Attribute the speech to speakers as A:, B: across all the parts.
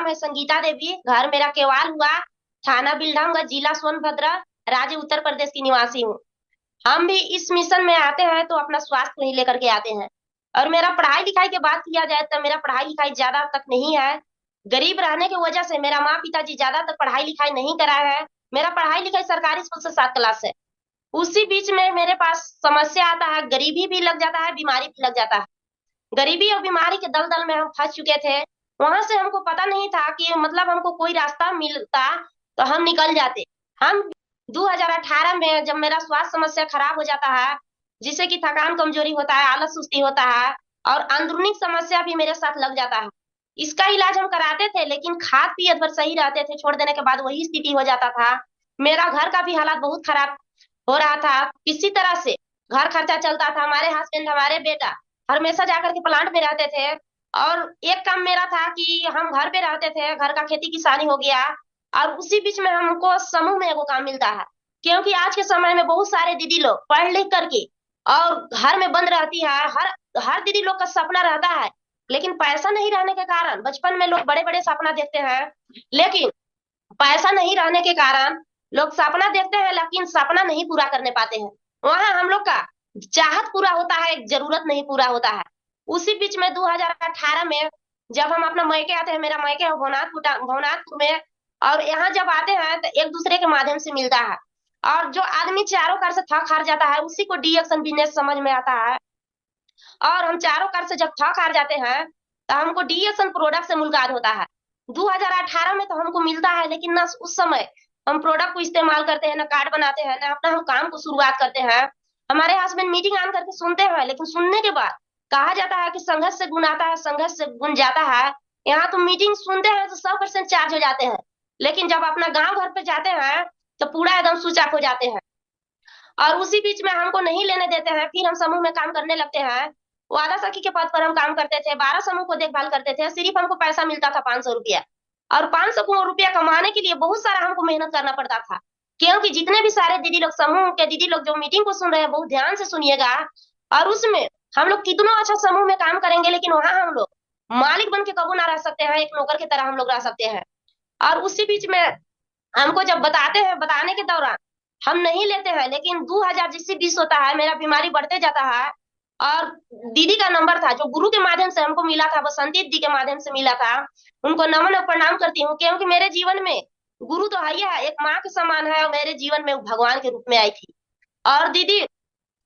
A: नाम है संगीता देवी, घर मेरा केवाल हुआ, थाना बिल्डमगंज, जिला सोनभद्र, राज्य उत्तर प्रदेश की निवासी हूँ। हम भी इस मिशन में आते हैं तो अपना स्वास्थ्य नहीं लेकर के आते हैं। और मेरा पढ़ाई लिखाई की बात किया जाए तो मेरा पढ़ाई लिखाई ज्यादा तक नहीं है। गरीब रहने की वजह से मेरा माँ पिताजी ज्यादा तक पढ़ाई लिखाई नहीं कराया है। मेरा पढ़ाई लिखाई सरकारी स्कूल से 7 क्लास है। उसी बीच में मेरे पास समस्या आता है, गरीबी भी लग जाता है, बीमारी भी लग जाता है। गरीबी और बीमारी के दलदल में हम फंस चुके थे। वहां से हमको पता नहीं था कि मतलब हमको कोई रास्ता मिलता तो हम निकल जाते। हम 2018 में जब मेरा स्वास्थ्य समस्या खराब हो जाता है, जिससे कि थकान कमजोरी होता है, आलस सुस्ती होता है और अंदरूनी समस्या भी मेरे साथ लग जाता है। इसका इलाज हम कराते थे लेकिन खाद पियत भर सही रहते थे, छोड़ देने के बाद वही स्थिति हो जाता था। मेरा घर का भी हालात बहुत खराब हो रहा था। किसी तरह से घर खर्चा चलता था। हमारे हस्बैंड, हमारे बेटा हमेशा जाकर के प्लांट में रहते थे। और एक काम मेरा था कि हम घर पे रहते थे, घर का खेती किसानी हो गया। और उसी बीच में हमको समूह में एगो काम मिलता है, क्योंकि आज के समय में बहुत सारे दीदी लोग पढ़ लिख करके और घर में बंद रहती है। हर हर दीदी लोग का सपना रहता है, लेकिन पैसा नहीं रहने के कारण बचपन में लोग बड़े बड़े सपना देखते हैं, लेकिन पैसा नहीं रहने के कारण लोग सपना देखते हैं लेकिन सपना नहीं पूरा करने पाते हैं। वहां हम लोग का चाहत पूरा होता है, जरूरत नहीं पूरा होता है। उसी बीच में 2018 में जब हम अपना मायके आते हैं, मेरा मायके है भवनाथपुर में, और यहाँ जब आते हैं तो एक दूसरे के माध्यम से मिलता है। और जो आदमी चारों कार से थक हार जाता है उसी को डी एक्शन बिजनेस समझ में आता है। और हम चारों कार से जब थक हार जाते हैं तो हमको डी एक्शन प्रोडक्ट से मुलाकात होता है। 2018 में तो हमको मिलता है, लेकिन ना उस समय हम प्रोडक्ट को इस्तेमाल करते हैं, ना कार्ड बनाते हैं, ना अपना हम काम को शुरुआत करते हैं। हमारे हस्बैंड मीटिंग ऑन करके सुनते हैं, लेकिन सुनने के बाद कहा जाता है कि संघर्ष से गुण आता है, संघर्ष से गुण जाता है। यहाँ तो मीटिंग सुनते हैं तो 100% चार्ज हो जाते हैं, लेकिन जब अपना गांव घर पे जाते हैं तो पूरा एकदम स्विच ऑफ हो जाते हैं। और उसी बीच में हमको नहीं लेने देते हैं। फिर हम समूह में काम करने लगते हैं। वादा सखी के पद पर हम काम करते थे, 12 समूह को देखभाल करते थे। सिर्फ हमको पैसा मिलता था 500 रुपया। और 500 रुपया कमाने के लिए बहुत सारा हमको मेहनत करना पड़ता था, क्योंकि जितने भी सारे दीदी लोग, समूह के दीदी लोग जो मीटिंग को सुन रहे हैं, बहुत ध्यान से सुनिएगा। और उसमें हम लोग कितना अच्छा समूह में काम करेंगे, लेकिन वहां हम लोग मालिक बन के कबू ना रह सकते हैं, एक नौकर की तरह हम लोग रह सकते हैं। और उसी बीच में हमको जब बताते हैं, बताने के दौरान हम नहीं लेते हैं, लेकिन 2000 जैसे 20 होता है, मेरा बीमारी बढ़ते जाता है। और दीदी का नंबर था जो गुरु के माध्यम से हमको मिला था, बसंती दी के माध्यम से मिला था। उनको नमन और प्रणाम करती हूँ, क्योंकि मेरे जीवन में गुरु तो है ही है, एक माँ के समान है, और मेरे जीवन में वो भगवान के रूप में आई थी। और दीदी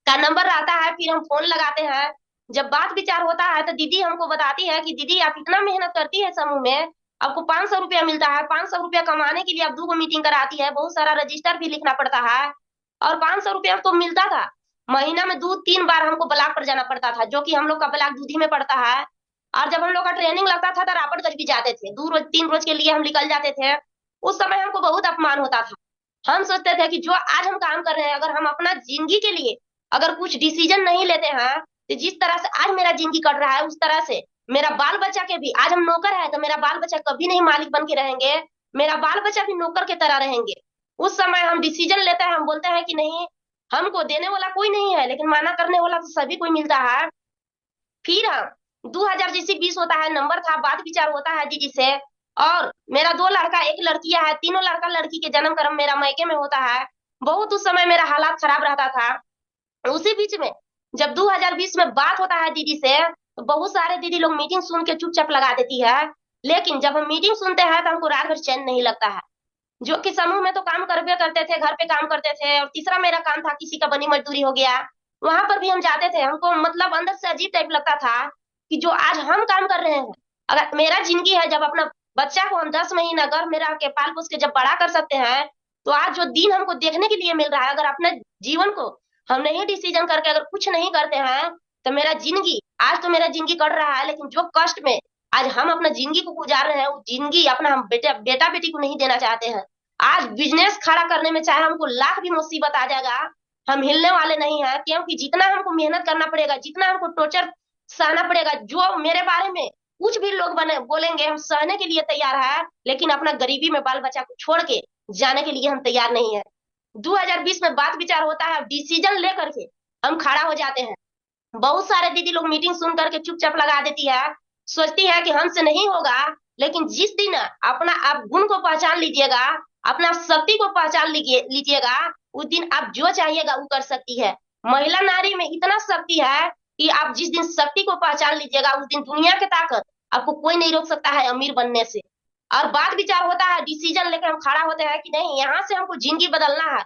A: का नंबर आता है, फिर हम फोन लगाते हैं। जब बात विचार होता है तो दीदी हमको बताती है कि दीदी आप इतना मेहनत करती है समूह में, आपको 500 रुपया मिलता है। 500 रुपया कमाने के लिए आप 2 गो मीटिंग कराती है, बहुत सारा रजिस्टर भी लिखना पड़ता है। और 500 रुपया तो मिलता था। महीना में 2-3 बार हमको ब्लॉक पर जाना पड़ता था, जो कि हम लोग का ब्लॉक दूधी में पड़ता है। और जब हम लोग का ट्रेनिंग लगता था तो रापटगंज भी जाते थे, 2 रोज 3 रोज के लिए हम निकल जाते थे। उस समय हमको बहुत अपमान होता था। हम सोचते थे कि जो आज हम काम कर रहे हैं, अगर हम अपना जिंदगी के लिए अगर कुछ डिसीजन नहीं लेते हैं, तो जिस तरह से आज मेरा जिंदगी कट रहा है उस तरह से मेरा बाल बच्चा के भी, आज हम नौकर है तो मेरा बाल बच्चा कभी नहीं मालिक बन के रहेंगे, मेरा बाल बच्चा भी नौकर की तरह रहेंगे। उस समय हम डिसीजन लेते हैं, हम बोलते हैं कि नहीं, हमको देने वाला कोई नहीं है, लेकिन माना करने वाला तो सभी कोई मिलता है। फिर हम 2000 जैसे 20 होता है, नंबर था, बात विचार होता है दीदी से। और मेरा 2 लड़का 1 लड़कियां है, तीनों लड़का लड़की के जन्म कर्म मेरा मायके में होता है। बहुत उस समय मेरा हालात खराब रहता था। उसी बीच में जब 2020 में बात होता है दीदी से, तो बहुत सारे दीदी लोग मीटिंग सुन के चुपचाप लगा देती है। लेकिन जब हम मीटिंग सुनते हैं तो हमको रात भर चैन नहीं लगता है। जो कि समूह में तो काम करबे करते थे, घर पे काम करते थे, और तीसरा मेरा काम था किसी का बनी मजदूरी हो गया, वहां पर भी हम जाते थे। हमको मतलब अंदर से अजीब टाइप लगता था कि जो आज हम काम कर रहे हैं, अगर मेरा जिंदगी है, जब अपना बच्चा को हम 10 महीना गर्भ में रह के पाल पोस के जब बड़ा कर सकते हैं, तो आज जो दिन हमको देखने के लिए मिल रहा है, अगर अपने जीवन को हम नहीं डिसीजन करके अगर कुछ नहीं करते हैं, तो मेरा जिंदगी, आज तो मेरा जिंदगी कट रहा है, लेकिन जो कष्ट में आज हम अपना जिंदगी को गुजार रहे हैं, वो जिंदगी अपना हम बेटा बेटी को नहीं देना चाहते हैं। आज बिजनेस खड़ा करने में चाहे हमको लाख भी मुसीबत आ जाएगा, हम हिलने वाले नहीं है, क्योंकि जितना हमको मेहनत करना पड़ेगा, जितना हमको टॉर्चर सहना पड़ेगा, जो मेरे बारे में कुछ भी लोग बने बोलेंगे, हम सहने के लिए तैयार है, लेकिन अपना गरीबी में बाल बच्चा को छोड़ के जाने के लिए हम तैयार नहीं है। 2020 में बात विचार होता है, डिसीजन लेकर के हम खड़ा हो जाते हैं। बहुत सारे दीदी लोग मीटिंग सुन करके चुपचाप लगा देती है, सोचती है कि हमसे नहीं होगा, लेकिन जिस दिन अपना आप गुण को पहचान लीजिएगा, अपना शक्ति को पहचान लीजिएगा, उस दिन आप जो चाहिएगा वो कर सकती है। महिला नारी में इतना शक्ति है कि आप जिस दिन शक्ति को पहचान लीजिएगा, उस दिन दुनिया की ताकत आपको कोई नहीं रोक सकता है अमीर बनने से। और बात विचार होता है, डिसीजन लेकर हम खड़ा होते हैं कि नहीं, यहाँ से हमको जिंदगी बदलना है।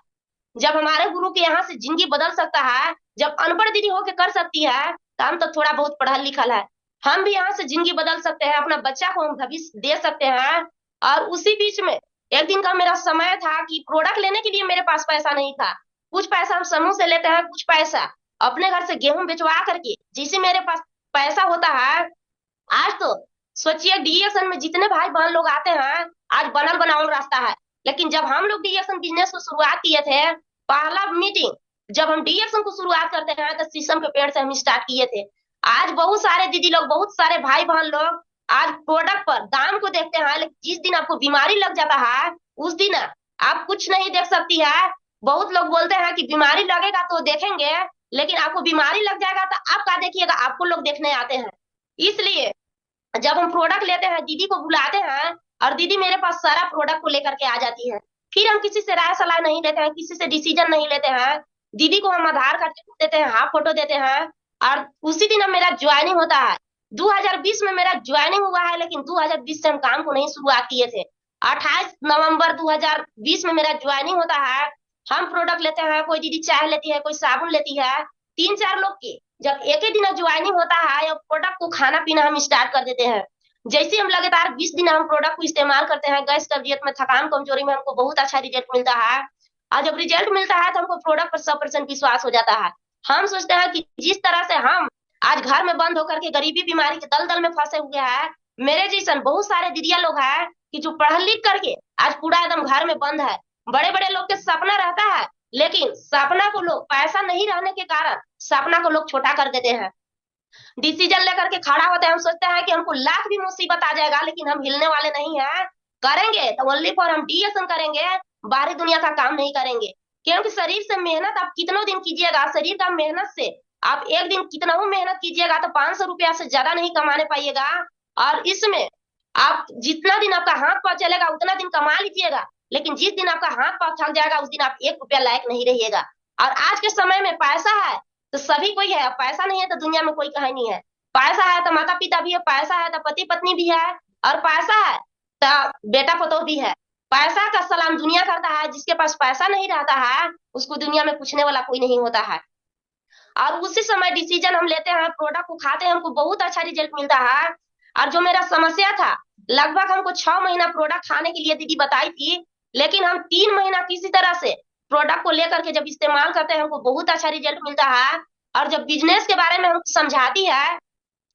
A: जब हमारे गुरु के यहाँ से जिंदगी बदल सकता है, जब अनपढ़ दीदी होके कर सकती है, तो हम तो थोड़ा बहुत पढ़ा लिखल है, हम भी यहाँ से जिंदगी बदल सकते हैं, अपना बच्चा को हम भविष्य दे सकते हैं। और उसी बीच में एक दिन का मेरा समय था कि प्रोडक्ट लेने के लिए मेरे पास पैसा नहीं था। कुछ पैसा हम समूह से लेते हैं, कुछ पैसा अपने घर से गेहूं बेचवा करके जिसे मेरे पास पैसा होता है। आज तो सोचिए डीएक्शन में जितने भाई बहन लोग आते हैं, आज बनल बनावल रास्ता है। लेकिन जब हम लोग डीएक्शन बिजनेस को शुरुआत किए थे, पहला मीटिंग जब हम डीएक्शन को शुरुआत करते हैं तो शीशम के पेड़ से हम स्टार्ट किए थे। आज बहुत सारे दीदी लोग, बहुत सारे भाई बहन लोग आज प्रोडक्ट पर दाम को देखते हैं, लेकिन जिस दिन आपको बीमारी लग जाता है उस दिन आप कुछ नहीं देख सकती है। बहुत लोग बोलते हैं कि बीमारी लगेगा तो देखेंगे, लेकिन आपको बीमारी लग जाएगा तो आप क्या देखिएगा, आपको लोग देखने आते हैं। इसलिए जब हम प्रोडक्ट लेते हैं, दीदी को बुलाते हैं और दीदी मेरे पास सारा प्रोडक्ट को लेकर के आ जाती है। फिर हम किसी से राय सलाह नहीं लेते हैं, किसी से डिसीजन नहीं लेते हैं। दीदी को हम आधार कार्ड देते हैं, हाफ फोटो देते हैं, और उसी दिन मेरा ज्वाइनिंग होता है। 2020 में मेरा ज्वाइनिंग हुआ है, लेकिन 2020 से हम काम को नहीं शुरुआत किए थे। 28 नवंबर 2020 में मेरा ज्वाइनिंग होता है। हम प्रोडक्ट लेते हैं, कोई दीदी चाय लेती है, कोई साबुन लेती है, 3-4 लोग की जब एक ही दिन ज्वाइनिंग होता है, या प्रोडक्ट को खाना पीना हम स्टार्ट कर देते हैं। जैसे हम लगातार 20 दिन हम प्रोडक्ट को इस्तेमाल करते हैं, गैस कब्जियत में, थकान कमजोरी में हमको बहुत अच्छा रिजल्ट मिलता है। और जब रिजल्ट मिलता है तो हमको प्रोडक्ट पर 100% विश्वास हो जाता है। हम सोचते हैं कि जिस तरह से हम आज घर में बंद होकर के गरीबी बीमारी के दलदल में फंसे हुए हैं, मेरे जैसन बहुत सारे दीदिया लोग हैं कि जो पढ़ लिख करके आज पूरा एकदम घर में बंद है। बड़े बड़े लोग के सपना रहता है, लेकिन सपना को लोग, पैसा नहीं रहने के कारण सपना को लोग छोटा कर देते हैं। डिसीजन लेकर के खड़ा होते हैं, हम सोचते हैं कि हमको लाख भी मुसीबत आ जाएगा, लेकिन हम हिलने वाले नहीं हैं। करेंगे तो ओनली फॉर हम डीएक्शन करेंगे, बाहरी दुनिया का काम नहीं करेंगे। क्योंकि शरीर से मेहनत आप कितनों दिन कीजिएगा, शरीर का मेहनत से आप एक दिन कितना मेहनत कीजिएगा तो 500 रुपया से ज्यादा नहीं कमाने पाइएगा। और इसमें आप जितना दिन आपका हाथ पाँव चलेगा उतना दिन कमा लीजिएगा, लेकिन जिस दिन आपका हाथ पाँव थक जाएगा उस दिन आप 1 रुपया लायक नहीं रहिएगा। और आज के समय में पैसा है तो सभी कोई है, पैसा नहीं है तो दुनिया में कोई कहीं नहीं है। पैसा है तो माता पिता भी है, पैसा है तो पति पत्नी भी है, और पैसा है तो बेटा पतोह भी है। पैसा का सलाम दुनिया करता है, जिसके पास पैसा नहीं रहता है उसको दुनिया में पूछने वाला कोई नहीं होता है। और उसी समय डिसीजन हम लेते हैं, प्रोडक्ट को खाते हैं, हमको बहुत अच्छा रिजल्ट मिलता है। और जो मेरा समस्या था, लगभग हमको 6 महीना प्रोडक्ट खाने के लिए दीदी बताई थी, लेकिन हम 3 महीना किसी तरह से प्रोडक्ट को लेकर के जब इस्तेमाल करते हैं हमको बहुत अच्छा रिजल्ट मिलता है। और जब बिजनेस के बारे में हम समझाती है,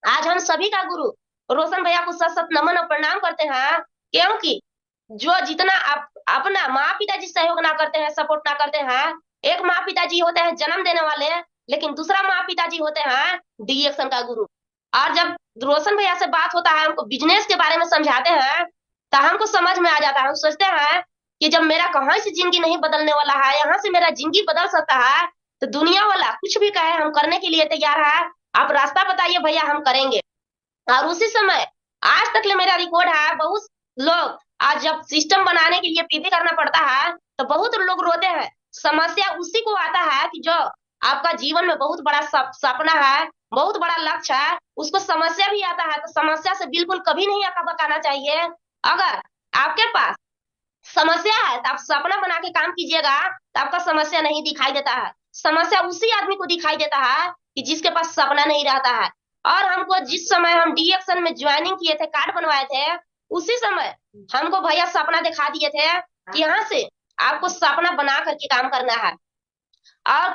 A: आज हम सभी का गुरु रोशन भैया को सत सत नमन और प्रणाम करते हैं। क्योंकि जो जितना आप अपना माँ पिताजी सहयोग ना करते हैं, सपोर्ट ना करते हैं, एक माँ पिताजी होते हैं जन्म देने वाले, लेकिन दूसरा माँ पिताजी होते हैं डीएक्शन का गुरु। और जब रोशन भैया से बात होता है, हमको बिजनेस के बारे में समझाते हैं, तो हमको समझ में आ जाता है। हम सोचते हैं कि जब मेरा कहीं से जिंदगी नहीं बदलने वाला है, यहाँ से मेरा जिंदगी बदल सकता है, तो दुनिया वाला कुछ भी कहे हम करने के लिए तैयार है। आप रास्ता बताइए भैया, हम करेंगे। और उसी समय आज तक ले मेरा रिकॉर्ड है, बहुत लोग आज जब सिस्टम बनाने के लिए पीपी करना पड़ता है तो बहुत लोग रोते हैं। समस्या उसी को आता है कि जो आपका जीवन में बहुत बड़ा सपना है, बहुत बड़ा लक्ष्य है, उसको समस्या भी आता है। तो समस्या से बिल्कुल कभी नहीं आका बकाना चाहिए। अगर आपके पास समस्या है तो आप सपना बना के काम कीजिएगा, तो आपका समस्या नहीं दिखाई देता है। समस्या उसी आदमी को दिखाई देता है कि जिसके पास सपना नहीं रहता है। और हमको जिस समय हम डीएक्शन में ज्वाइनिंग किए थे, कार्ड बनवाए थे, उसी समय हमको भैया सपना दिखा दिए थे कि यहाँ से आपको सपना बना करके काम करना है। और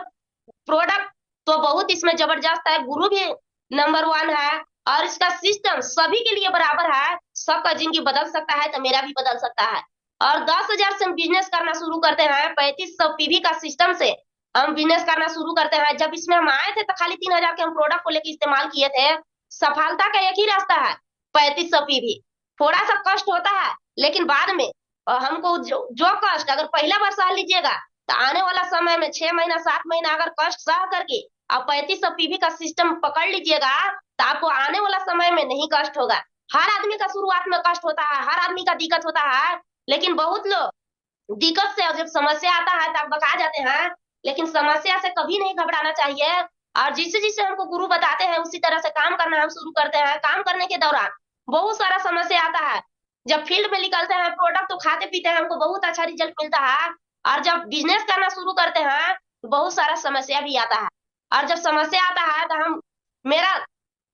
A: प्रोडक्ट तो बहुत इसमें जबरदस्त है, गुरु भी नंबर 1 है, और इसका सिस्टम सभी के लिए बराबर है। सबका जिंदगी बदल सकता है तो मेरा भी बदल सकता है। और 10,000 से हम बिजनेस करना शुरू करते हैं, 3500 पीवी का सिस्टम से हम बिजनेस करना शुरू करते हैं। जब इसमें हम आए थे तो खाली 3,000 के हम प्रोडक्ट को लेकर इस्तेमाल किए थे। सफलता का एक ही रास्ता है, 3500 पीवी। थोड़ा सा कष्ट होता है, लेकिन बाद में हमको जो कष्ट अगर पहला बार सह लीजिएगा तो आने वाला समय में 6 महीना 7 महीना अगर कष्ट सह करके आप 3500 पीवी का सिस्टम पकड़ लीजिएगा तो आपको आने वाला समय में नहीं कष्ट होगा। हर आदमी का शुरुआत में कष्ट होता है, हर आदमी का दिक्कत होता है, लेकिन बहुत लोग दिक्कत से जब समस्या आता है तब बका जाते हैं, लेकिन समस्या से कभी नहीं घबराना चाहिए। और जिससे जिससे हमको गुरु बताते हैं उसी तरह से काम करना हम शुरू करते हैं। काम करने के दौरान बहुत सारा समस्या आता है। जब फील्ड में निकलते हैं, प्रोडक्ट तो खाते पीते हैं, हमको बहुत अच्छा रिजल्ट मिलता है। और जब बिजनेस करना शुरू करते हैं तो बहुत सारा समस्या भी आता है। और जब समस्या आता है तो मेरा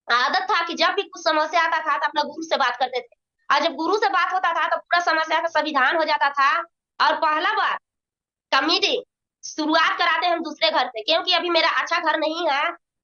A: आदत था कि जब भी कुछ समस्या आता था तो अपना गुरु से बात करते थे। और जब गुरु से बात होता था तो पूरा समस्या का समाधान हो जाता था। और पहला बार का मीटिंग शुरुआत कराते हैं हम दूसरे घर से, क्योंकि अभी मेरा अच्छा घर नहीं है।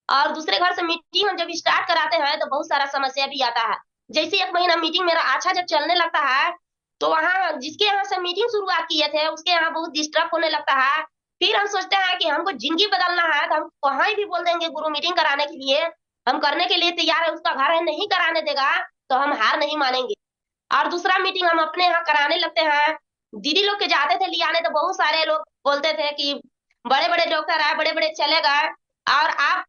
A: और दूसरे घर से मीटिंग हम जब स्टार्ट कराते हैं तो बहुत सारा समस्या भी आता है। जैसे 1 महीना मीटिंग मेरा अच्छा जब चलने लगता है तो वहाँ जिसके यहाँ से मीटिंग शुरुआत किए थे उसके यहाँ बहुत डिस्टर्ब होने लगता है। फिर हम सोचते हैं कि हमको जिंदगी बदलना है तो हम कहीं भी बोल देंगे गुरु मीटिंग कराने के लिए, हम करने के लिए तैयार है। उसका घर है, नहीं कराने देगा तो हम हार नहीं मानेंगे। और दूसरा मीटिंग हम अपने यहाँ कराने लगते हैं। दीदी लोग के जाते थे लियाने तो बहुत सारे लोग बोलते थे कि बड़े बड़े डॉक्टर आए, बड़े बड़े चले गए और आप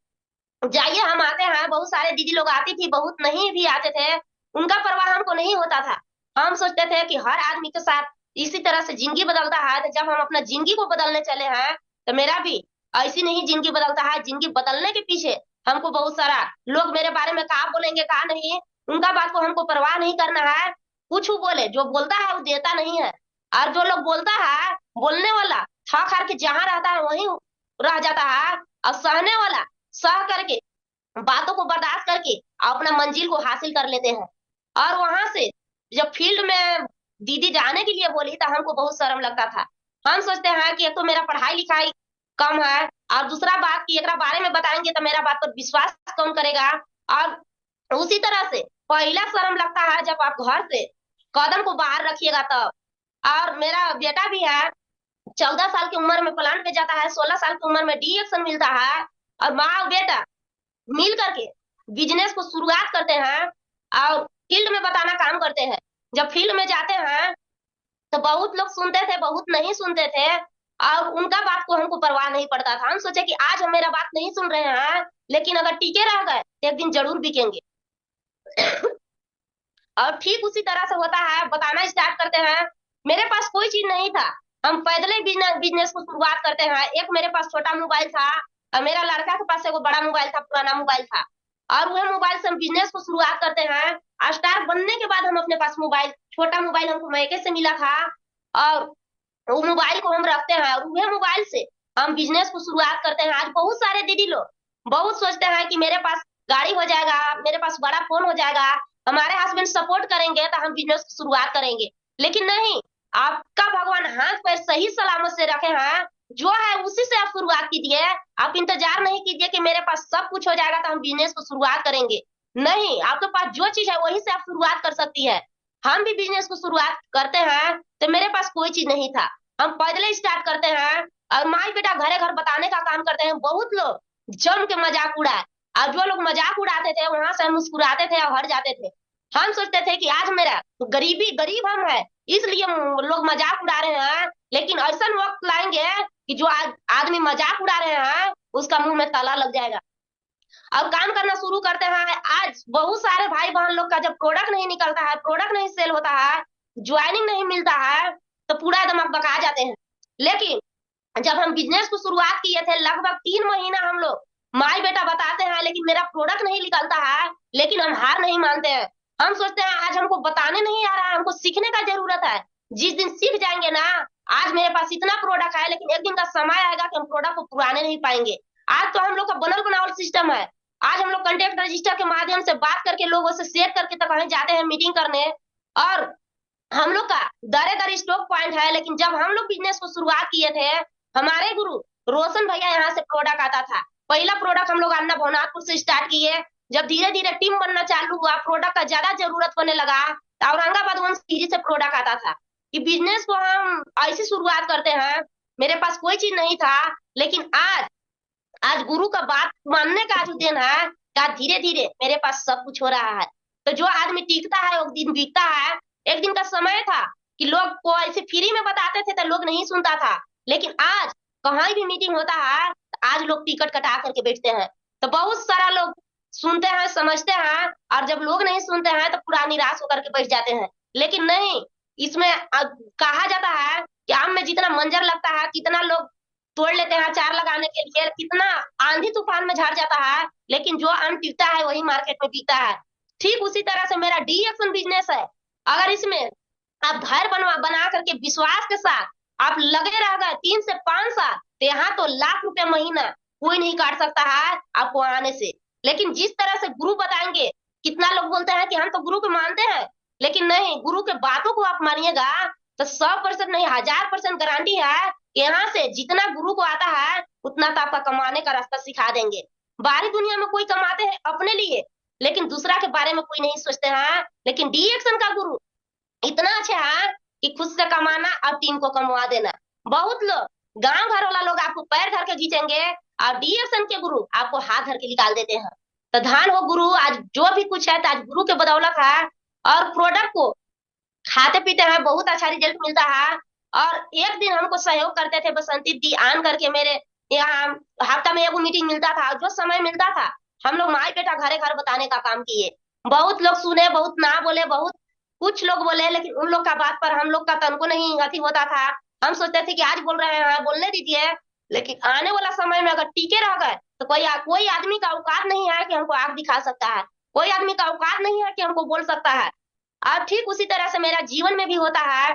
A: जाइए हम आते हैं। बहुत सारे दीदी लोग आती थी, बहुत नहीं भी आते थे, उनका परवाह हमको नहीं होता था। हम सोचते थे कि हर आदमी के साथ इसी तरह से जिंदगी बदलता है। तो जब हम अपना जिंदगी को बदलने चले हैं तो मेरा भी ऐसी नहीं जिंदगी बदलता है। जिंदगी बदलने के पीछे हमको बहुत सारा लोग मेरे बारे में कहा बोलेंगे कहा नहीं, उनका बात को हमको परवाह नहीं करना है। कुछ बोले, जो बोलता है वो देता नहीं है। और जो लोग बोलता है, बोलने वाला थक हार के जहाँ रहता है वहीं रह जाता है। और सहने वाला सह करके बातों को बर्दाश्त करके अपना मंजिल को हासिल कर लेते हैं। और वहां से जब फील्ड में दीदी जाने के लिए बोली तो हमको बहुत शर्म लगता था। हम सोचते हैं कि एक तो मेरा पढ़ाई लिखाई कम है और दूसरा बात कि एक बारे में बताएंगे तो मेरा बात पर विश्वास कौन करेगा। और उसी तरह से पहला शर्म लगता है जब आप घर से कदम को बाहर रखिएगा तब। और मेरा बेटा भी है, 14 साल की उम्र में प्लांट पे जाता है, 16 साल की उम्र में डी एक्शन मिलता है। और माँ और बेटा मिल करके बिजनेस को शुरुआत करते हैं और फील्ड में बताना काम करते हैं। जब फील्ड में जाते हैं तो बहुत लोग सुनते थे, बहुत नहीं सुनते थे और उनका बात को हमको परवाह नहीं पड़ता था। हम सोचे कि आज हम मेरा बात नहीं सुन रहे हैं, लेकिन अगर टीके रह गए तो एक दिन जरूर बिकेंगे। और ठीक उसी तरह से होता है, बताना स्टार्ट करते हैं। मेरे पास कोई चीज नहीं था, हम पैदल ही बिजनेस को शुरुआत करते हैं। एक मेरे पास छोटा मोबाइल था और मेरा लड़का के पास एक बड़ा मोबाइल था, पुराना मोबाइल था। और वह मोबाइल से हम बिजनेस को शुरुआत करते हैं। स्टार बनने के बाद हम अपने पास मोबाइल, छोटा मोबाइल हमको मैके से मिला था और वो मोबाइल को हम रखते हैं और वह मोबाइल से हम बिजनेस को शुरुआत करते हैं। आज बहुत सारे दीदी लोग बहुत सोचते हैं कि मेरे पास गाड़ी हो जाएगा, मेरे पास बड़ा फोन हो जाएगा, हमारे हस्बैंड सपोर्ट करेंगे तो हम बिजनेस की शुरुआत करेंगे। लेकिन नहीं, आपका भगवान हाथ पैर सही सलामत से रखे हैं, जो है उसी से आप शुरुआत कीजिए। आप इंतजार नहीं कीजिए कि मेरे पास सब कुछ हो जाएगा तो हम बिजनेस को शुरुआत करेंगे। नहीं, आपके पास जो चीज है वही से आप शुरुआत कर सकती है। हम भी बिजनेस को शुरुआत करते हैं तो मेरे पास कोई चीज नहीं था, हम पैदल स्टार्ट करते हैं और माई बेटा घरे घर बताने का काम करते हैं। बहुत लोग जम के मजाक उड़ाए और जो लोग मजाक उड़ाते थे वहां से हम मुस्कुराते थे और हट जाते थे। हम सोचते थे कि आज मेरा गरीब हम है इसलिए लोग मजाक उड़ा रहे हैं, लेकिन ऐसा वक्त लाएंगे कि जो आदमी मजाक उड़ा रहे हैं उसका मुंह में ताला लग जाएगा। और काम करना शुरू करते हैं। आज बहुत सारे भाई बहन लोग का जब प्रोडक्ट नहीं निकलता है, प्रोडक्ट नहीं सेल होता है, ज्वाइनिंग नहीं मिलता है तो पूरा एकदम बका जाते हैं। लेकिन जब हम बिजनेस को शुरुआत किए थे लगभग 3 महीना हम लोग माई बेटा बताते हैं, लेकिन मेरा प्रोडक्ट नहीं निकलता है, लेकिन हम हार नहीं मानते हैं। हम सोचते हैं आज हमको बताने नहीं आ रहा है, हमको सीखने का जरूरत है। जिस दिन सीख जाएंगे ना, आज मेरे पास इतना प्रोडक्ट है लेकिन एक दिन का समय आएगा कि हम प्रोडक्ट को पुराने नहीं पाएंगे। आज तो हम लोग का बनल बनावल सिस्टम है। आज हम लोग कॉन्टेक्ट रजिस्टर के माध्यम से बात करके लोगों से शेयर करके तक कहीं जाते हैं मीटिंग करने। और हम लोग का दरे दर स्टॉक पॉइंट है। लेकिन जब हम लोग बिजनेस को शुरुआत किए थे, हमारे गुरु रोशन भैया यहाँ से प्रोडक्ट आता था। पहला प्रोडक्ट हम लोग अन्ना भवनाथपुर से स्टार्ट किए। जब धीरे धीरे टीम बनना चालू हुआ, प्रोडक्ट का ज्यादा जरूरत होने लगा, तो औरंगाबाद वन सीरीज से प्रोडक्ट आता था कि बिजनेस को हम ऐसी शुरुआत करते हैं। मेरे पास कोई चीज नहीं था, लेकिन आज आज गुरु का बात मानने का जो दिन है, क्या धीरे धीरे मेरे पास सब कुछ हो रहा है। तो जो आदमी टीकता है वो दिन बीतता है। एक दिन का समय था कि लोग को ऐसे फ्री में बताते थे तो लोग नहीं सुनता था, लेकिन आज कहीं भी मीटिंग होता है तो आज लोग टिकट कटा करके बैठते हैं। तो बहुत सारा लोग सुनते हैं, समझते हैं, और जब लोग नहीं सुनते हैं तो पूरा निराश होकर के बैठ जाते हैं। लेकिन नहीं, इसमें कहा जाता है कि आम में जितना मंजर लगता है कितना लोग तोड़ लेते हैं अचार लगाने के लिए, कितना आंधी तूफान में झड़ जाता है, लेकिन जो आम टिकता है वही मार्केट में बिकता है। ठीक उसी तरह से मेरा डी एक्शन बिजनेस है। अगर इसमें आप धैर्य बना करके विश्वास के साथ आप लगे रह गए 3 से 5 साल, तो यहाँ तो लाख रुपए महीना कोई नहीं काट सकता है आपको आने से। लेकिन जिस तरह से गुरु बताएंगे, कितना लोग बोलते हैं कि हम तो गुरु को मानते हैं, लेकिन नहीं, गुरु के बातों को आप मानिएगा तो 100% नहीं, 1000% गारंटी है कि यहाँ से जितना गुरु को आता है उतना तो आपका कमाने का रास्ता सिखा देंगे। बाहरी दुनिया में कोई कमाते हैं अपने लिए, लेकिन दूसरा के बारे में कोई नहीं सोचते हैं। लेकिन डी एक्शन का गुरु इतना अच्छा है कि खुद से कमाना और टीम को कमवा देना। बहुत लोग गांव घर वाला लोग आपको पैर धर के खींचेंगे, और डीएक्शन के गुरु आपको हाथ धर के निकाल देते हैं। तो धान हो गुरु, आज जो भी कुछ है तो आज गुरु के बदौलत है। और प्रोडक्ट को खाते पीते हैं, बहुत अच्छा रिजल्ट मिलता है। और एक दिन हमको सहयोग करते थे बसंती दी आन करके, मेरे यहाँ हफ्ता में एगो मीटिंग मिलता था, जो समय मिलता था हम लोग माई बेटा घरे घर बताने का काम किए। बहुत लोग सुने, बहुत ना बोले, बहुत कुछ लोग बोले, लेकिन उन लोग का बात पर हम लोग का तनको नहीं अति होता था। हम सोचते थे कि आज बोल रहे हैं बोलने दीजिए, लेकिन आने वाला समय में अगर टीके रह गए तो कोई आदमी का औकात नहीं है कि हमको आग दिखा सकता है, कोई आदमी का औकात नहीं है कि हमको बोल सकता है। और ठीक उसी तरह से मेरा जीवन में भी होता है।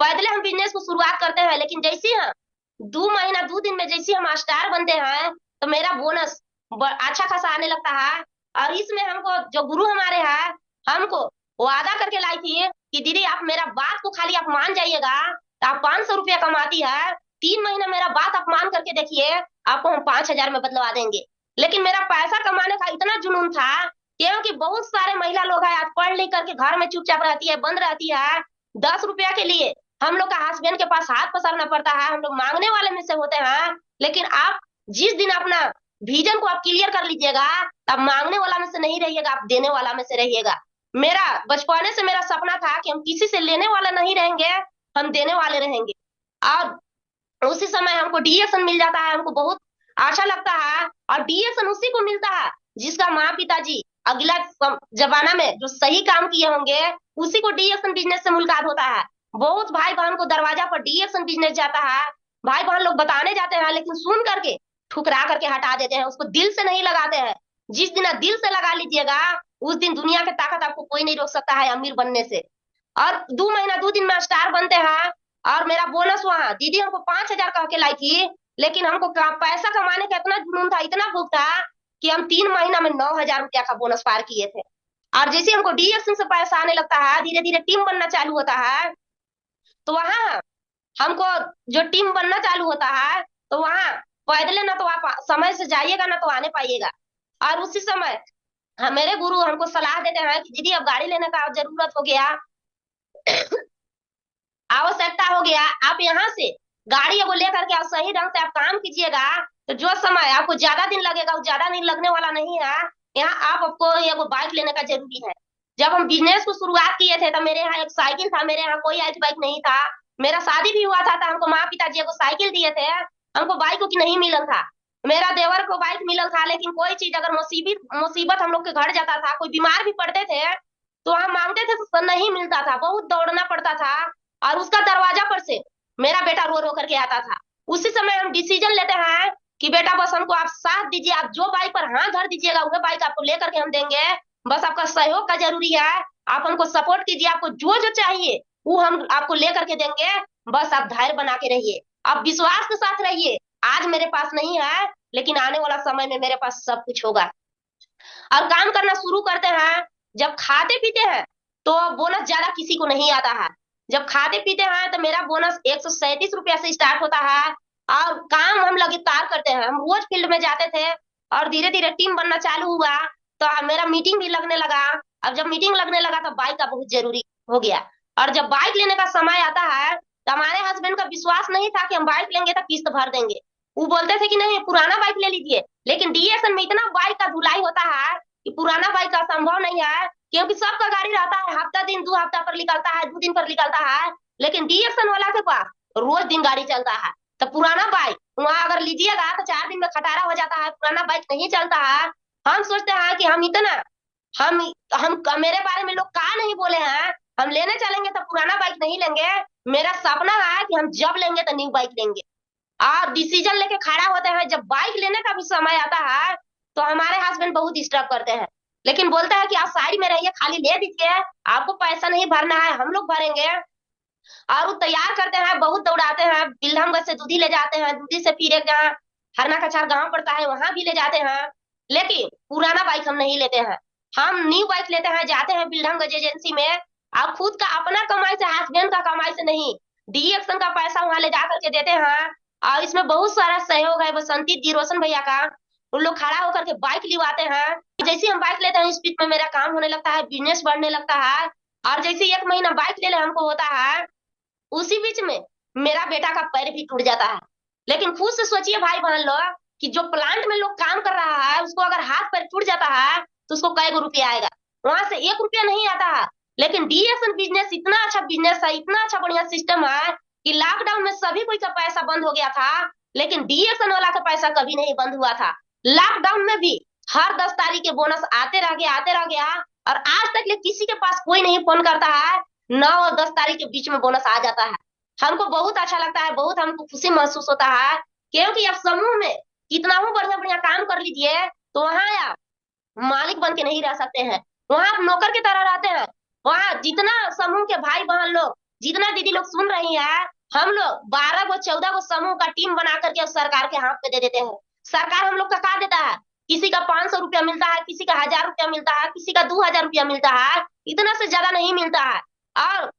A: पहले हम बिजनेस को शुरुआत करते हैं, लेकिन जैसे ही हम 2 महीना 2 दिन में जैसे हम स्टार बनते हैं तो मेरा बोनस अच्छा खासा आने लगता है। और इसमें हमको जो गुरु हमारे हैं, हमको वादा करके लाई थी कि दीदी आप मेरा बात को खाली आप मान जाइएगा तो आप 500 रुपया कमाती है, 3 महीना मेरा बात आप मान करके देखिए, आपको हम 5000 में बदलवा देंगे। लेकिन मेरा पैसा कमाने का इतना जुनून था, क्योंकि बहुत सारे महिला लोग हैं आज पढ़ लिख करके घर में चुपचाप रहती है, बंद रहती है। 10 रुपया के लिए हम लोग का हस्बैंड के पास हाथ पसारना पड़ता है, हम लोग मांगने वाले में से होते हैं। लेकिन आप जिस दिन अपना विजन को आप क्लियर कर लीजिएगा, तब मांगने वाला में से नहीं रहिएगा, आप देने वाला में से रहिएगा। मेरा बचपने से मेरा सपना था कि हम किसी से लेने वाला नहीं रहेंगे, हम देने वाले रहेंगे। और उसी समय हमको डीएक्शन मिल जाता है, हमको बहुत अच्छा लगता है। और डीएक्शन उसी को मिलता है जिसका माँ पिताजी अगला जमाना में जो सही काम किए होंगे, उसी को डीएक्शन बिजनेस से मुलाकात होता है। बहुत भाई बहन को दरवाजा पर डीएक्शन बिजनेस जाता है, भाई बहन लोग बताने जाते हैं, लेकिन सुन करके ठुकरा करके हटा देते हैं, उसको दिल से नहीं लगाते हैं। जिस दिन आप दिल से लगा लीजिएगा, उस दिन दुनिया की ताकत आपको कोई नहीं रोक सकता है अमीर बनने से। और 2 महीना 2 दिन में स्टार बनते हैं। और मेरा बोनस वहां दीदी हमको 5000 कह के लाई थी, लेकिन हमको पैसा कमाने का इतना जुनून था, इतना भूख था कि हम 3 महीना में 9000 रुपया का बोनस पार किए थे। और जैसे हमको डीएक्शन से पैसा आने लगता है, धीरे धीरे टीम बनना चालू होता है, तो वहां हमको जो टीम बनना चालू होता है, तो वहां पैदल ना तो आप समय से जाइएगा ना तो आने पाइएगा। और उसी समय मेरे गुरु हमको सलाह देते हैं कि दीदी अब गाड़ी लेने का जरूरत हो गया, आवश्यकता हो गया, आप यहाँ से गाड़ी एगो लेकर के आप सही ढंग से आप काम कीजिएगा, तो जो समय आपको ज्यादा दिन लगेगा वो ज्यादा दिन लगने वाला नहीं है। यहाँ आपको एगो बाइक लेने का जरूरी है। जब हम बिजनेस को शुरुआत किए थे तो मेरे यहाँ एक साइकिल था, मेरे यहाँ कोई ऐसी बाइक नहीं था। मेरा शादी भी हुआ था तो हमको माँ पिताजी एगो साइकिल दिए थे, हमको बाइक की नहीं मिलल था। मेरा देवर को बाइक मिलल था, लेकिन कोई चीज अगर मुसीबत मुसीबत हम लोग के घर जाता था, कोई बीमार भी पड़ते थे तो हम मांगते थे तो नहीं मिलता था, बहुत दौड़ना पड़ता था। और उसका दरवाजा पर से मेरा बेटा रो रो करके आता था। उसी समय हम डिसीजन लेते हैं कि बेटा बस हमको आप साथ दीजिए, आप जो बाइक पर हाथ धर दीजिएगा वह बाइक आपको लेकर के हम देंगे, बस आपका सहयोग का जरूरी है, आप हमको सपोर्ट कीजिए, आपको जो जो चाहिए वो हम आपको लेकर के देंगे, बस आप धैर्य बना के रहिए, आप विश्वास के साथ रहिए। आज मेरे पास नहीं है, लेकिन आने वाला समय में मेरे पास सब कुछ होगा। और काम करना शुरू करते हैं, जब खाते पीते हैं तो बोनस ज्यादा किसी को नहीं आता है। जब खाते पीते हैं तो मेरा बोनस 137 रुपया से स्टार्ट होता है। और काम हम लगातार करते हैं, हम रोज फील्ड में जाते थे, और धीरे धीरे टीम बनना चालू हुआ तो मेरा मीटिंग भी लगने लगा। अब जब मीटिंग लगने लगा तो बाइक का बहुत जरूरी हो गया। और जब बाइक लेने का समय आता है तो हमारे हस्बैंड का विश्वास नहीं था कि हम बाइक लेंगे तो किस्त भर देंगे। वो बोलते थे कि नहीं पुराना बाइक ले लीजिए, लेकिन डीएक्शन में इतना बाइक का धुलाई होता है कि पुराना बाइक का संभव नहीं है, क्योंकि सबका गाड़ी रहता है, हफ्ता दिन 2 हफ्ता पर निकलता है, 2 दिन पर निकलता है। लेकिन डीएक्शन वाला के पास रोज दिन गाड़ी चलता है, तो पुराना बाइक वहां अगर लीजिएगा तो 4 दिन में खटारा हो जाता है, पुराना बाइक नहीं चलता है। हम सोचते हैं कि हम हम मेरे बारे में लोग कहा नहीं बोले हैं, हम लेने चलेंगे तो पुराना बाइक नहीं लेंगे। मेरा सपना है कि हम जब लेंगे तो न्यू बाइक लेंगे। और डिसीजन लेके खड़ा होते हैं, जब बाइक लेने का भी समय आता है तो हमारे हस्बैंड बहुत डिस्टर्ब करते हैं, लेकिन बोलते हैं कि आप साइड में रहिए, खाली ले दीजिए, आपको पैसा नहीं भरना है, हम लोग भरेंगे। और वो तैयार करते हैं, बहुत दौड़ाते हैं, बिल्हमगंज से दूधी ले जाते हैं, दूधी से फिर एक जहाँ हरना कछार गांव पड़ता है वहां भी ले जाते हैं। लेकिन पुराना बाइक हम नहीं लेते हैं, हम न्यू बाइक लेते हैं, जाते हैं बिल्हमगंज एजेंसी में। आप खुद का अपना कमाई से, हस्बैंड का कमाई से नहीं, डी एक्शन का पैसा वहां ले जा करके देते हैं। और इसमें बहुत सारा सहयोग है बसंती जी रोशन भैया का, उन लोग खड़ा होकर के बाइक लिवाते हैं। जैसे हम बाइक लेते हैं स्पीड में मेरा काम होने लगता है, बिजनेस बढ़ने लगता है। और जैसे एक महीना बाइक ले ले हमको होता है, उसी बीच में मेरा बेटा का पैर भी टूट जाता है। लेकिन खुद से सोचिए भाई बहन लोग कि जो प्लांट में लोग काम कर रहा है उसको अगर हाथ पैर टूट जाता है तो उसको कई गो रुपया आएगा, वहां से 1 रुपया नहीं आता है। लेकिन डीएक्शन बिजनेस इतना अच्छा बिजनेस है, इतना अच्छा बढ़िया सिस्टम है कि लॉकडाउन में सभी कोई का पैसा बंद हो गया था, लेकिन डीएक्शन वाला का पैसा कभी नहीं बंद हुआ था। लॉकडाउन में भी हर 10 तारीख के बोनस आते रह गया, आते रह गया। और आज तक ले किसी के पास कोई नहीं फोन करता है, 9 और 10 तारीख के बीच में बोनस आ जाता है। हमको बहुत अच्छा लगता है, बहुत हमको खुशी महसूस होता है, क्योंकि आप समूह में कितना ही बढ़िया बढ़िया काम कर लीजिए तो वहां आप मालिक बन के नहीं रह सकते हैं, वहां आप नौकर की तरह रहते हैं। वहां जितना समूह के भाई बहन लोग, जितना दीदी लोग सुन रही है, हम लोग 12 गो 14 गो समूह का टीम बना करके सरकार के हाथ पे दे देते हैं। सरकार हम लोग का कहा देता है, किसी का 500 रुपया मिलता है, किसी का 1000 रुपया मिलता है, किसी का 2000 रुपया मिलता है, इतना से ज्यादा नहीं मिलता है। और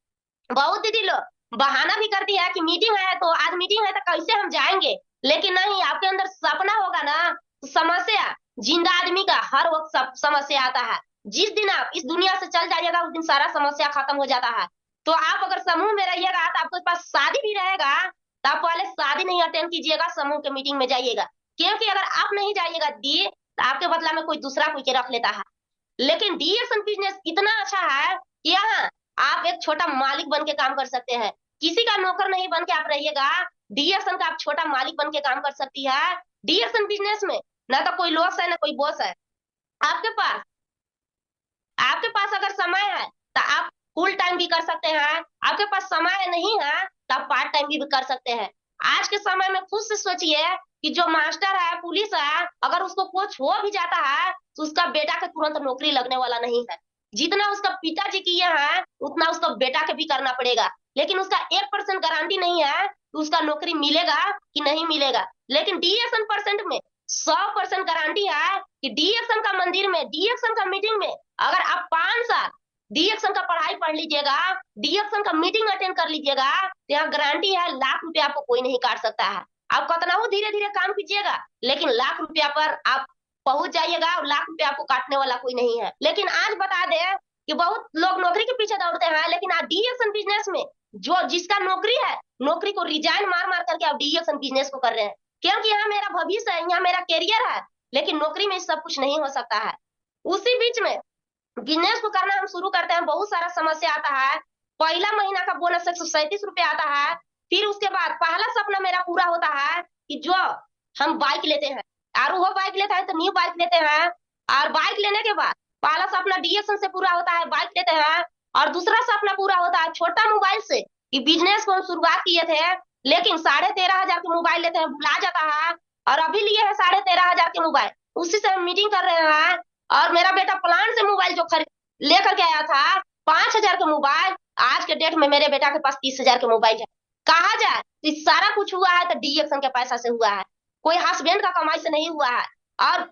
A: बहुत दीदी लोग बहाना भी करती है कि मीटिंग है तो आज मीटिंग है तो कैसे हम जाएंगे, लेकिन नहीं, आपके अंदर सपना होगा ना तो समस्या, जिंदा आदमी का हर वक्त सब समस्या आता है। जिस दिन आप इस दुनिया से चल जाइएगा उस दिन सारा समस्या खत्म हो जाता है। तो आप अगर समूह में रहिएगा तो आपके पास शादी भी रहेगा, तो आप पहले शादी नहीं अटेंड कीजिएगा, समूह के मीटिंग में जाइएगा। क्योंकि अगर आप नहीं जाइएगा दी तो आपके बदला में कोई दूसरा कोई के रख लेता है। लेकिन डीएक्शन बिजनेस इतना अच्छा है कि यहाँ आप एक छोटा मालिक बन के काम कर सकते हैं, किसी का नौकर नहीं बन के आप रहिएगा, डीएक्शन का आप छोटा मालिक बन के काम कर सकती है। डीएक्शन बिजनेस में ना तो कोई लॉस है ना कोई बॉस है। आपके पास आपके पास अगर समय है तो आप फुल टाइम भी कर सकते हैं, आपके पास समय नहीं है तो आप पार्ट टाइम भी कर सकते हैं। आज के समय में खुद से सोचिए कि जो मास्टर है, पुलिस है, अगर उसको कुछ हो भी जाता है तो उसका बेटा के तुरंत नौकरी लगने वाला नहीं है। जितना उसका पिताजी किए हैं उतना उसका बेटा के भी करना पड़ेगा, लेकिन उसका 1% गारंटी नहीं है कि उसका नौकरी मिलेगा कि नहीं मिलेगा। लेकिन डीएक्शन परसेंट में 100% गारंटी है कि डीएक्शन का मंदिर में, डीएक्शन का मीटिंग में अगर आप 5 साल डीएक्शन का पढ़ाई पढ़ लीजिएगा, डीएक्शन का मीटिंग अटेंड कर लीजिएगा, तो यहाँ गारंटी है लाख रुपया आपको कोई नहीं काट सकता है। आप कितना हो धीरे धीरे काम कीजिएगा, लेकिन लाख रुपया पर आप पहुंच जाइएगा और लाख रुपया आपको काटने वाला कोई नहीं है। लेकिन आज बता दे कि बहुत लोग नौकरी के पीछे दौड़ते हैं, लेकिन आज डीएक्शन बिजनेस में जो जिसका नौकरी है, नौकरी को रिजाइन मार मार करके आप डीएक्शन बिजनेस को कर रहे हैं, क्योंकि यहाँ मेरा भविष्य है, यहाँ मेरा कैरियर है। लेकिन नौकरी में सब कुछ नहीं हो सकता है। उसी बीच में बिजनेस को करना हम शुरू करते हैं, बहुत सारा समस्या आता है। पहला महीना का बोनस 137 रुपया आता है, फिर उसके बाद पहला सपना मेरा पूरा होता है कि जो हम बाइक लेते हैं, और वो बाइक लेता है तो न्यू बाइक लेते हैं। और बाइक लेने के बाद पहला सपना डीएक्शन से पूरा होता है, बाइक लेते हैं। और दूसरा सपना पूरा होता है छोटा मोबाइल से, कि बिजनेस को हम शुरुआत किए थे, लेकिन 13,500 के मोबाइल लेते हैं, भुला जाता है। और अभी लिए है 13,500 के मोबाइल, उसी से हम मीटिंग कर रहे हैं। और मेरा बेटा प्लान से मोबाइल जो खरीद लेकर के आया था 5,000 के मोबाइल, आज के डेट में मेरे बेटा के पास 30,000 के मोबाइल है। कहा जाए तो सारा कुछ हुआ है तो डीएक्शन के पैसा से हुआ है, कोई हस्बैंड का कमाई से नहीं हुआ है। और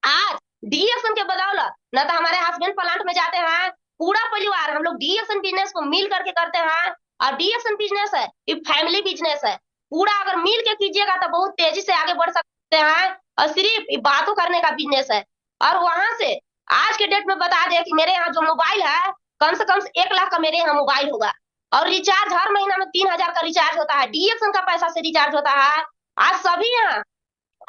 A: आज डीएक्शन के बदौलत न तो हमारे हस्बैंड प्लांट में जाते हैं, पूरा परिवार हम लोग डीएक्शन बिजनेस को मिल करके करते हैं। और डीएक्शन बिजनेस है ये फैमिली बिजनेस है, पूरा अगर मिल के कीजिएगा तो बहुत तेजी से आगे बढ़ सकते हैं। और सिर्फ बातों करने का बिजनेस है। और वहां से आज के डेट में बता दे कि मेरे यहाँ जो मोबाइल है कम से कम 1 लाख का मेरे यहाँ मोबाइल होगा। और रिचार्ज हर महीना में 3,000 का रिचार्ज होता है, डीएक्शन का पैसा से रिचार्ज होता है। आज सभी यहाँ,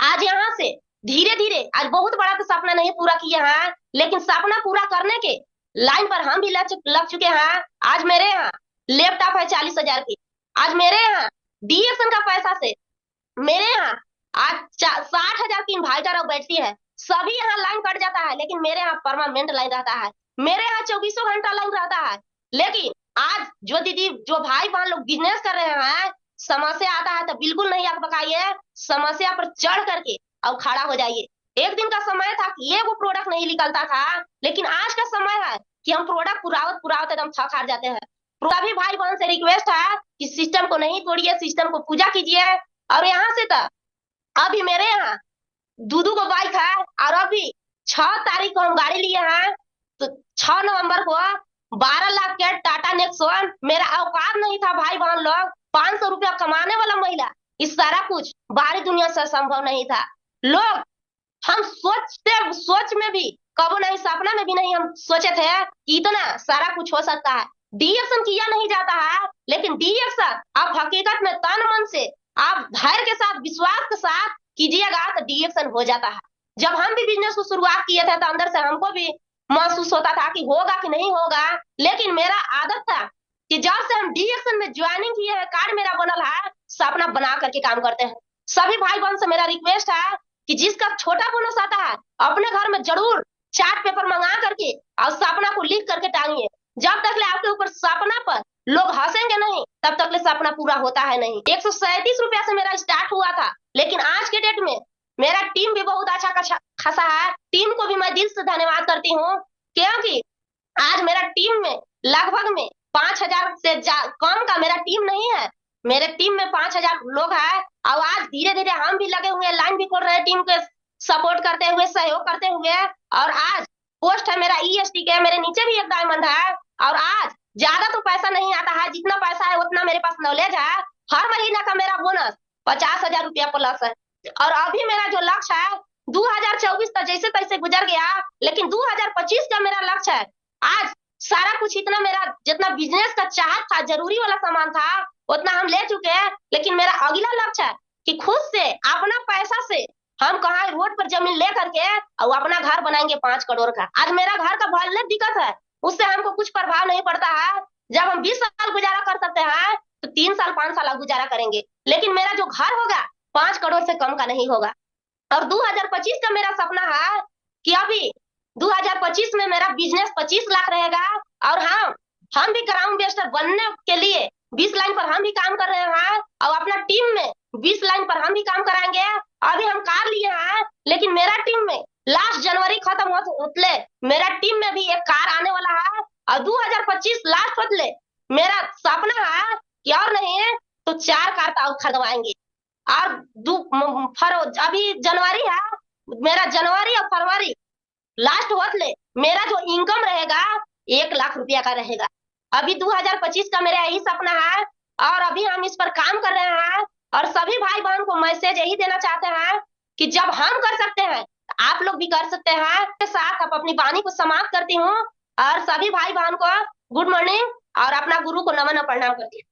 A: आज यहाँ से धीरे धीरे, आज बहुत बड़ा तो सपना नहीं पूरा किया है, लेकिन सपना पूरा करने के लाइन पर हम भी लग चुके हैं। आज मेरे यहाँ लैपटॉप है 40,000 की, आज मेरे यहाँ डीएक्शन का पैसा से मेरे यहाँ आज 60,000 की इन्वर्टर और बैटरी है, सभी यहाँ लाइन कट जाता है, लेकिन मेरे यहाँ परमानेंट लाइन रहता है। मेरे यहाँ 24 घंटा लाइन रहता है। लेकिन आज जो दीदी, जो भाई बहन लोग बिजनेस कर रहे हैं, समस्या आता है तो बिल्कुल नहीं अकबकाइए, समस्या पर चढ़ करके और खड़ा हो जाइए। एक दिन का समय था कि ये वो प्रोडक्ट नहीं निकलता था, लेकिन आज का समय है कि हम प्रोडक्ट पुरावत पुरावत एकदम थक हार जाते हैं। सभी भाई बहन से रिक्वेस्ट है कि सिस्टम को नहीं तोड़िए, सिस्टम को पूजा कीजिए। और यहाँ से तो अभी मेरे यहाँ दूधू को बाइक है, और अभी 6 तारीख को हम गाड़ी लिए हैं, तो 6 नवंबर को 12 लाख के टाटा नेक्सॉन। मेरा औकात नहीं था भाई बहन लोग, 500 रुपया कमाने वाला महिला, इस सारा कुछ बाहरी दुनिया से संभव नहीं था। लोग, हम सोच में भी कबो नहीं, सपना में भी नहीं हम सोचे थे कि इतना सारा कुछ हो सकता है। डीएक्शन किया नहीं जाता है, लेकिन डीएक्शन आप हकीकत में तन मन से, आप धैर्य के साथ, विश्वास के साथ कीजिएगा तो डीएक्शन हो जाता है। जब हम भी बिजनेस को शुरुआत किए थे तो अंदर से हमको भी महसूस होता था कि होगा कि नहीं होगा, लेकिन मेरा आदत था कि जब से हम डीएक्शन में ज्वाइनिंग किए हैं, कार्ड मेरा बनल है, सपना बना करके काम करते हैं। सभी भाई बहन से मेरा रिक्वेस्ट है कि जिसका छोटा बोनस आता है, अपने घर में जरूर चार्ट पेपर मंगा करके और सपना को लिख करके टांगिए। जब तक ले आपके ऊपर सपना पर लोग हंसेंगे नहीं, तब तक ले सपना पूरा होता है नहीं। 137 रुपया से मेरा स्टार्ट हुआ था, लेकिन आज के डेट में मेरा टीम भी बहुत अच्छा खासा है। टीम को भी मैं दिल से धन्यवाद करती हूँ, क्योंकि आज मेरा टीम में लगभग में 5,000 से कम का मेरा टीम नहीं है। मेरे टीम में 5,000 लोग हैं, और आज धीरे धीरे हम भी लगे हुए, लाइन भी खोल रहे हैं, टीम के सपोर्ट करते हुए, सहयोग करते हुए। और आज पोस्ट है मेरा ईएसटी के, मेरे नीचे भी एक डायमंड है। और आज ज्यादा तो पैसा नहीं आता है, जितना पैसा है उतना मेरे पास नॉलेज है। हर महीना का मेरा बोनस 50,000 रुपया प्लस है। और अभी मेरा जो लक्ष्य है, 2024 तक जैसे तैसे गुजर गया, लेकिन 2025 का मेरा लक्ष्य है। आज सारा कुछ इतना मेरा जितना बिजनेस का चाहत था, जरूरी वाला सामान था, उतना हम ले चुके हैं। लेकिन मेरा अगला लक्ष्य है कि खुद से अपना पैसा से हम कहा रोड पर जमीन ले करके और अपना घर बनाएंगे 5 करोड़ का। आज मेरा घर का भले दिक्कत है, उससे हमको कुछ प्रभाव नहीं पड़ता है। जब हम 20 साल गुजारा कर सकते हैं, तो 3 साल 5 साल गुजारा करेंगे, लेकिन मेरा जो घर होगा 5 करोड़ से कम का नहीं होगा। और 2025 का मेरा सपना है कि अभी 2025 में मेरा बिजनेस 25 लाख रहेगा। और हम भी क्राउन बेस्टर बनने के लिए 20 लाइन पर हम भी काम कर रहे हैं, और अपना टीम में 20 लाइन पर हम भी काम कराएंगे। अभी हम कार लिए हैं, लेकिन मेरा टीम में लास्ट जनवरी खत्म होतले मेरा टीम में भी एक कार आने वाला है। और 2025 लास्ट होतले मेरा सपना है कि और नहीं है तो 4 कार तो खरीदवाएंगे। और अभी जनवरी है, मेरा जनवरी और फरवरी लास्ट होतले मेरा जो इनकम रहेगा 1 लाख रुपया का रहेगा। अभी 2025 का मेरा यही सपना है, और अभी हम इस पर काम कर रहे हैं। और सभी भाई बहन को मैसेज यही देना चाहते हैं कि जब हम कर सकते हैं, आप लोग भी कर सकते हैं। के साथ अब अपनी वाणी को समाप्त करती हूँ, और सभी भाई बहन को गुड मॉर्निंग, और अपना गुरु को नमन और प्रणाम करती हूँ।